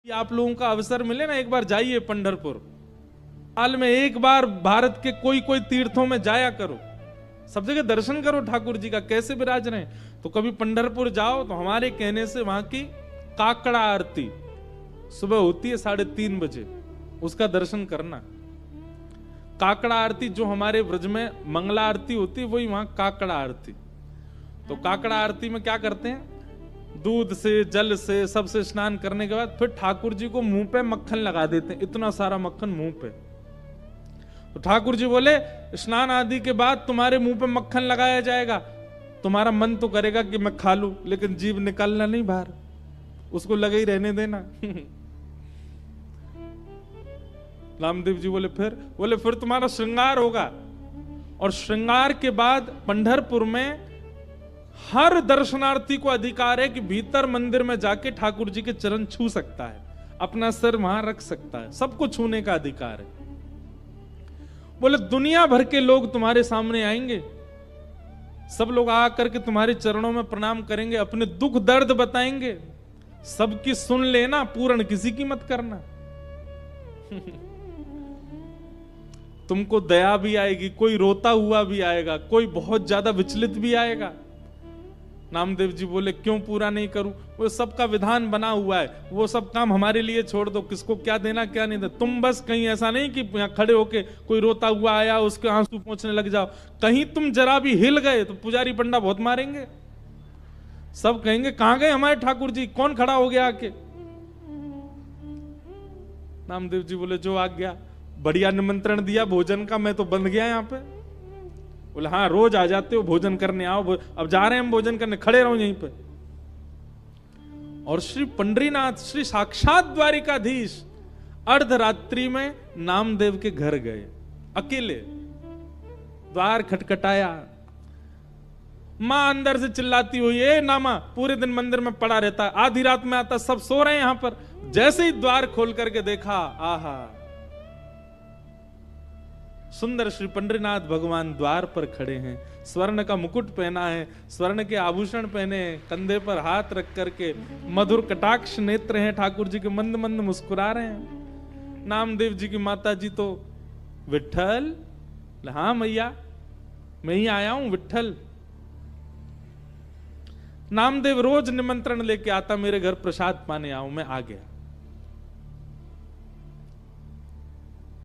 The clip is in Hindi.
आप लोगों का अवसर मिले ना, एक बार जाइए पंढरपुर। साल में एक बार भारत के कोई कोई तीर्थों में जाया करो, सब जगह दर्शन करो ठाकुर जी का कैसे विराज रहे हैं। तो कभी पंढरपुर जाओ तो हमारे कहने से वहां की काकड़ा आरती सुबह होती है 3:30 बजे, उसका दर्शन करना। काकड़ा आरती जो हमारे ब्रज में मंगला आरती होती है, वही वहां काकड़ा आरती। तो काकड़ा आरती में क्या करते हैं, दूध से जल से सबसे स्नान करने के बाद फिर ठाकुर जी को मुंह पे मक्खन लगा देते हैं, इतना सारा मक्खन मुंह पे। तो ठाकुर जी बोले स्नान आदि के बाद तुम्हारे मुंह पे मक्खन लगाया जाएगा, तुम्हारा मन तो करेगा कि मैं खा लूं, लेकिन जीभ निकालना नहीं बाहर, उसको लगे ही रहने देना। रामदेव जी बोले फिर तुम्हारा श्रृंगार होगा। और श्रृंगार के बाद पंढरपुर में हर दर्शनार्थी को अधिकार है कि भीतर मंदिर में जाके ठाकुर जी के चरण छू सकता है, अपना सिर वहां रख सकता है, सबको छूने का अधिकार है। बोले दुनिया भर के लोग तुम्हारे सामने आएंगे, सब लोग आकर के तुम्हारे चरणों में प्रणाम करेंगे, अपने दुख दर्द बताएंगे, सबकी सुन लेना, पूर्ण किसी की मत करना। तुमको दया भी आएगी, कोई रोता हुआ भी आएगा, कोई बहुत ज्यादा विचलित भी आएगा। नामदेव जी बोले क्यों पूरा नहीं करूं, वो सबका विधान बना हुआ है, वो सब काम हमारे लिए छोड़ दो, किसको क्या देना क्या नहीं देना। तुम बस कहीं ऐसा नहीं कि यहाँ खड़े होके कोई रोता हुआ आया उसके आंसू पोंछने लग जाओ, कहीं तुम जरा भी हिल गए तो पुजारी पंडा बहुत मारेंगे, सब कहेंगे कहां गए हमारे ठाकुर जी, कौन खड़ा हो गया आके। नामदेव जी बोले जो आ गया, बढ़िया निमंत्रण दिया भोजन का, मैं तो बंध गया यहाँ पे। बोले हाँ रोज आ जाते हो भोजन करने, आओ अब जा रहे हैं हम भोजन करने, खड़े रहो यहीं पे। और श्री पंडरीनाथ श्री साक्षात द्वारिकाधीश अर्धरात्रि में नामदेव के घर गए, अकेले द्वार खटखटाया, मां अंदर से चिल्लाती हुई ए नामा पूरे दिन मंदिर में पड़ा रहता है, आधी रात में आता, सब सो रहे हैं यहां पर। जैसे ही द्वार खोल करके देखा, आहा सुंदर श्री पंडरीनाथ भगवान द्वार पर खड़े हैं, स्वर्ण का मुकुट पहना है, स्वर्ण के आभूषण पहने हैं, कंधे पर हाथ रख करके मधुर कटाक्ष नेत्र हैं ठाकुर जी के, मंद मंद मुस्कुरा रहे हैं। नामदेव जी की माता जी तो विट्ठल, हाँ मैया मैं ही आया हूं विट्ठल। नामदेव रोज निमंत्रण लेके आता, मेरे घर प्रसाद पाने आओ, मैं आ गया।